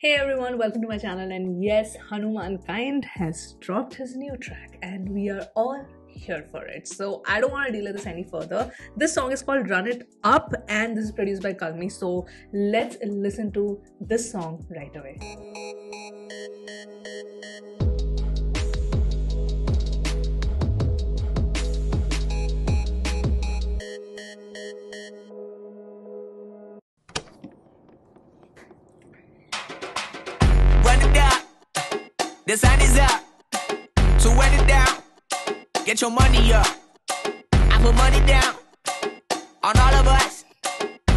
Hey everyone, welcome to my channel. And yes, Hanumankind has dropped his new track and we are all here for it. So I don't want to delay this any further. This song is called Run It Up and this is produced by Kalmi. So let's listen to this song right away. The sun is up, so run it down, get your money up. I put money down on all of us,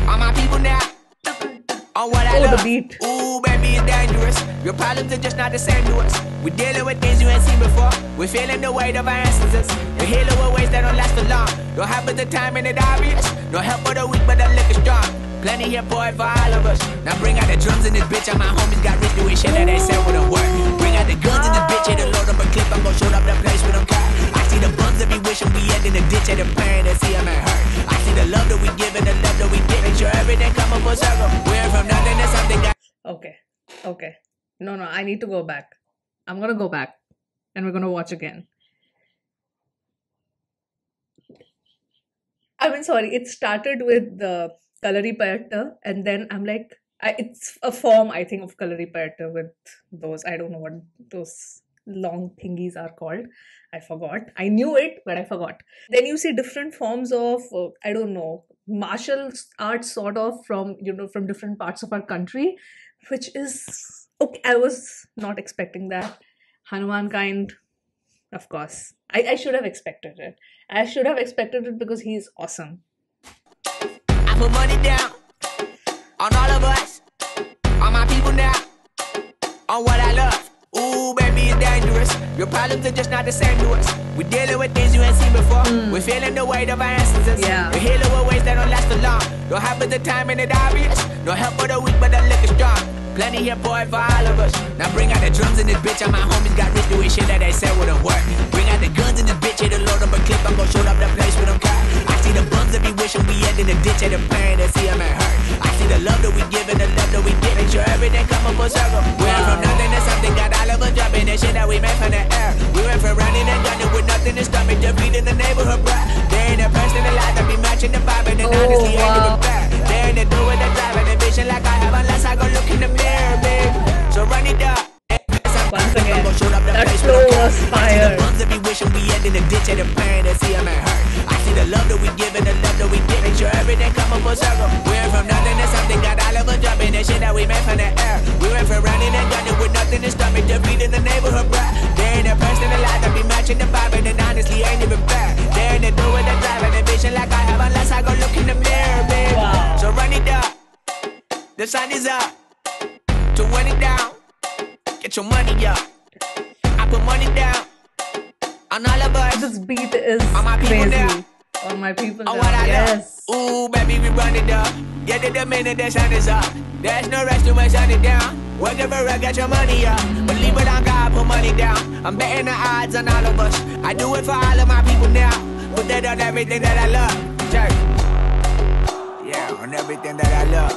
on my people now, on what I love. The beat. Ooh, baby, it's dangerous. Your problems are just not the same to us. We're dealing with things you ain't seen before. We're feeling the weight of our ancestors. We're healing with ways that don't last for long. Don't have the time and it obvious. No help for the weak, but the liquor strong. Plenty here for it for all of us. Now bring out the drums in this bitch. And my homies got rich doing shit that they said wouldn't work. Bring out the guns in this bitch. Hit a load up a clip. I'm gon' shoot up the place with them car. I see the bums that be wishing we end in the ditch. And the pain that see them and hurt. I see the love that we give and the love that we get. Make sure everything come up full circle. We're from nothing to something. Okay. No, I need to go back. I'm gonna go back and we're gonna watch again. Sorry, it started with the Kalari Payattu and then I'm like, it's a form, I think, of Kalari Payattu with those, I don't know what those long thingies are called. I forgot. I knew it, but I forgot. Then you see different forms of, I don't know, martial arts sort of from different parts of our country, which is, okay, I was not expecting that. Hanumankind, of course. I should have expected it. I should have expected it because he's awesome. I put money down on all of us, on my people now, on what I love. Ooh, baby, it's dangerous. Your problems are just not the same to us. We're dealing with things you ain't seen before. We're feeling the weight of our ancestors. Yeah. We're healing with ways that don't last for long. Don't have the time and it obvious. No help for the weak, but the liquor strong. Plenty here for it for all of us. Now bring out the drums in this bitch. And my homies got rich doing shit that they said wouldn't work. Bring out the guns in this bitch. Hit a load up a clip. I'm gon' shoot up the place with them car. I see the bums that be wishing we end in the ditch. And the pain that see them and hurt. I see the love that we give and the love that we get. Make sure everything come up full circle. We're from nothing to something. Got all of us jumping. The shit that we made from the air. We went from running and gunning with nothing to stomach. Just beating the neighborhood, bruh. There ain't a person alive that be matching the vibe. And honestly ain't even fair. There ain't a do with the drive. And the vision like I have unless I go look in the mirror, babe. So run it up. Once again, that flow was fire. The ones that be wishing we end in the ditch and the pain that see them and hurt. I see the love that we give and the love that we get. Make sure everything come up full circle. We're from nothing to something. Got all of us jumping. The shit that we made from the air. We went from running and gunning with nothing to stomach. Just beating the neighborhood, bruh. There ain't a person alive that be matching the vibe. And honestly ain't even fair. There ain't a do with the drive and the vision like I have unless I go look in the mirror, babe. Wow. So run it up. The sun is up. To run it down. Get your money up. I put money down on all of us. This beat is On my people crazy. now. On my people On now. what I Yes. love. Ooh, baby, we run it up. Get it the minute the sun is up. There's no rest to my sun it down. Working for it, get your money up. Believe it on God, put money down. I'm betting the odds on all of us. I do it for all of my people now. Put that on everything that I love. Church. Yeah, on everything that I love.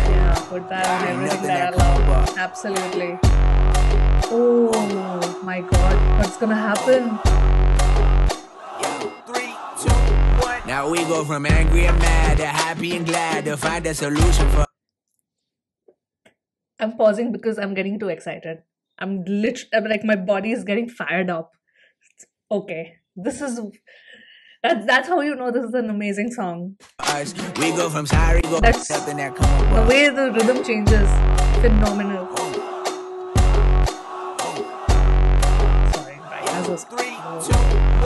Yeah, put that on everything that I love. Absolutely. Oh my god, what's gonna happen? 3, 2, 1. Now we go from angry and mad to happy and glad to find a solution for. I'm pausing because I'm getting too excited. I'm like my body is getting fired up. Okay, that's how you know this is an amazing song. Us. We go from sorry, go That's something that come the up. way the rhythm changes. Phenomenal. Sorry, right, as was 3, 2,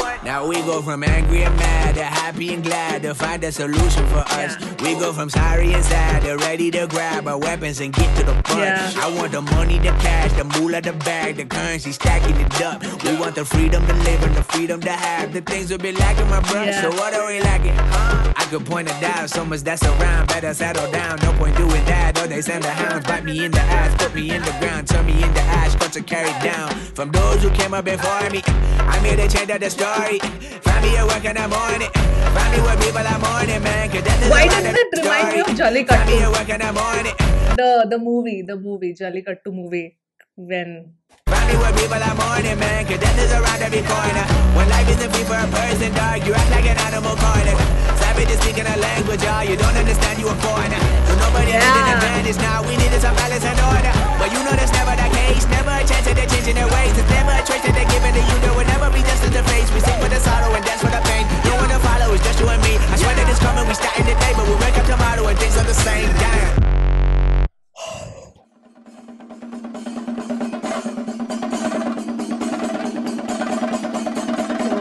1. Now we go from angry and mad to happy and glad to find a solution for us. Yeah. We go from sorry and sad to ready to grab our weapons and get to the punch. Yeah. I want the money, the cash, the moolah, the bag, the currency, stacking it up. We want the freedom to live and the freedom to have the things we'll be lacking, my brother. Yeah. So what are we lacking? I could point it out, so much that's around. Better settle down, no point doing that. Or they send the hounds, bite me in the ass, put me in the ground, turn me into ash, cut to carry down. From those who came up before me, I'm here to change up the story. Find me at work in the morning. Find me where people are mourning, man. Why doesn't it remind me of Jallikattu? Find me at work in the morning. the movie Jallikattu movie, when Find me where people are mourning, man, cause death is around every corner. When life isn't free for a person, dog, you act like an animal corner. Savage is speaking a language, y'all, you don't understand, you a foreigner. So nobody has an advantage now, we needed some balance and order. But you know that's never the case, never a chance that they're changing their ways. There's never a choice that they're giving to you, there will never be just in the face. We sing for the sorrow and dance for the pain. No one to follow, it's just you and me. I swear that it's coming, we starting today, but we'll wake up tomorrow and things are the same. Damn.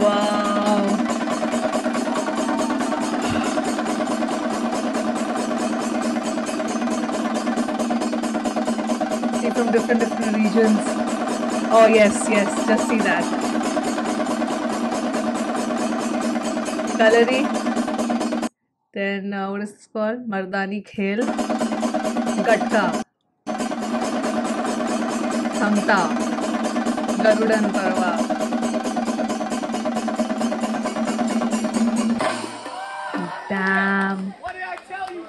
wow. See, from different regions. Oh yes, just see that. Kalari. Then what is this called? Mardani Khel. Gatka. Samta. Garudan Parva. Damn. What did I tell you?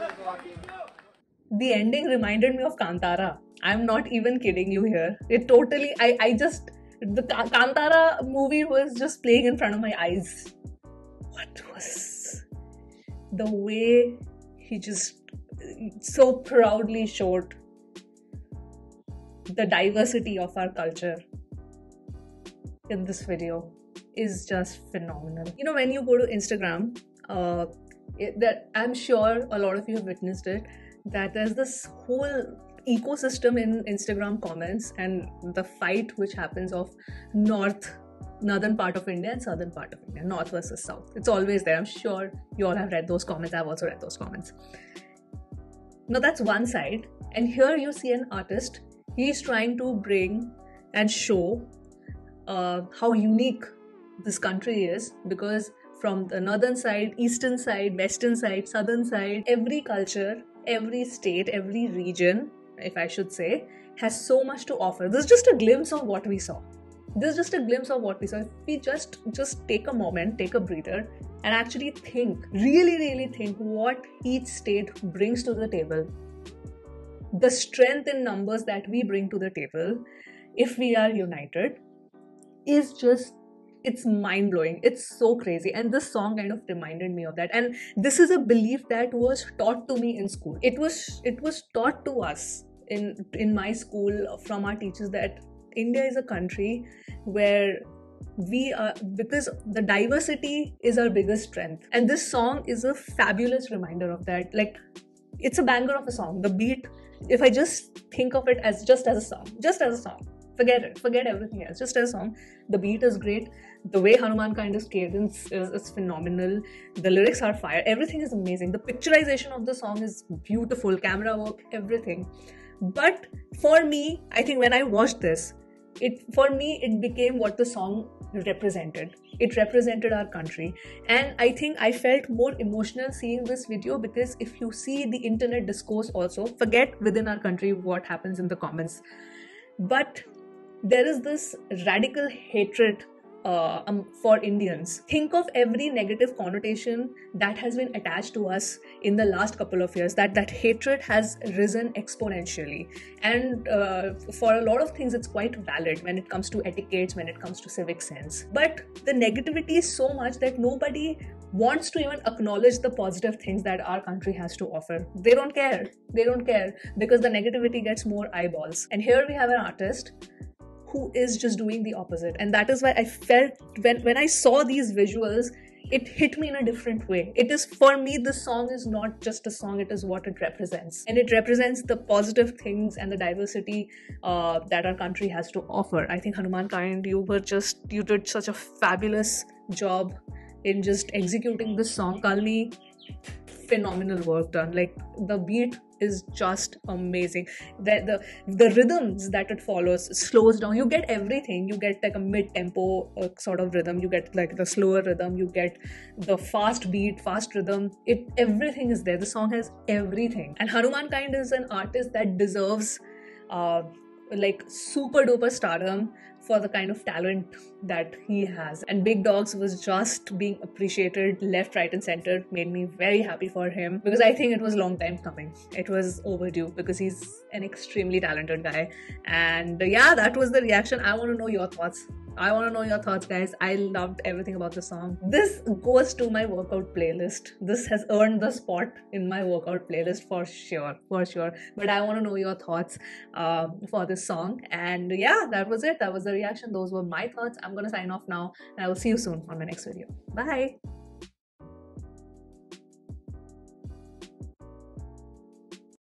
The ending reminded me of Kantara. I'm not even kidding you here. It totally, I just, the Kantara movie was just playing in front of my eyes. What was the way he just so proudly showed the diversity of our culture in this video is just phenomenal. You know, when you go to Instagram, that I'm sure a lot of you have witnessed it, that there's this whole ecosystem in Instagram comments and the fight which happens of northern part of India and southern part of India, north versus south. It's always there. I'm sure you all have read those comments. I've also read those comments. Now that's one side, and here you see an artist. He's trying to bring and show how unique this country is, because from the northern side, eastern side, western side, southern side, every culture, every state, every region, if I should say, has so much to offer. This is just a glimpse of what we saw. This is just a glimpse of what we saw. If we just take a moment, take a breather, and actually think, really think what each state brings to the table. The strength in numbers that we bring to the table, if we are united, is just, it's mind-blowing. It's so crazy. And this song kind of reminded me of that. And this is a belief that was taught to me in school. It was taught to us in my school from our teachers that India is a country where we are, because the diversity is our biggest strength. And this song is a fabulous reminder of that. Like, it's a banger of a song. The beat, if I just think of it as just as a song, forget it, forget everything else, just as a song. The beat is great. The way Hanuman Kind is cadence is phenomenal. The lyrics are fire. Everything is amazing. The picturization of the song is beautiful. Camera work, everything. But for me, I think when I watched this, it became what the song represented. It represented our country. And I think I felt more emotional seeing this video, because if you see the internet discourse also, forget within our country what happens in the comments, but there is this radical hatred for Indians. Think of every negative connotation that has been attached to us in the last couple of years. That hatred has risen exponentially, and for a lot of things it's quite valid when it comes to etiquettes, when it comes to civic sense. But the negativity is so much that nobody wants to even acknowledge the positive things that our country has to offer. They don't care because the negativity gets more eyeballs. And here we have an artist who is just doing the opposite. And that is why I felt when I saw these visuals, it hit me in a different way. It is, for me, this song is not just a song, it is what it represents. And it represents the positive things and the diversity that our country has to offer. I think Hanuman Kind, you did such a fabulous job in just executing this song. Kalni, phenomenal work done. Like, the beat is just amazing. The rhythms that it follows slows down. You get everything. You get like a mid-tempo sort of rhythm. You get like the slower rhythm. You get the fast beat, fast rhythm. Everything is there. The song has everything. And Hanuman Kind is an artist that deserves like super duper stardom for the kind of talent that he has. And Big Dogs was just being appreciated left, right, and center. Made me very happy for him because I think it was a long time coming. It was overdue because he's an extremely talented guy. And yeah, that was the reaction. I want to know your thoughts. I want to know your thoughts, guys. I loved everything about the song. This goes to my workout playlist. This has earned the spot in my workout playlist for sure, for sure. But I want to know your thoughts for this song. And yeah, that was it. That was the reaction. Those were my thoughts. I'm going to sign off now, and I will see you soon on my next video. Bye.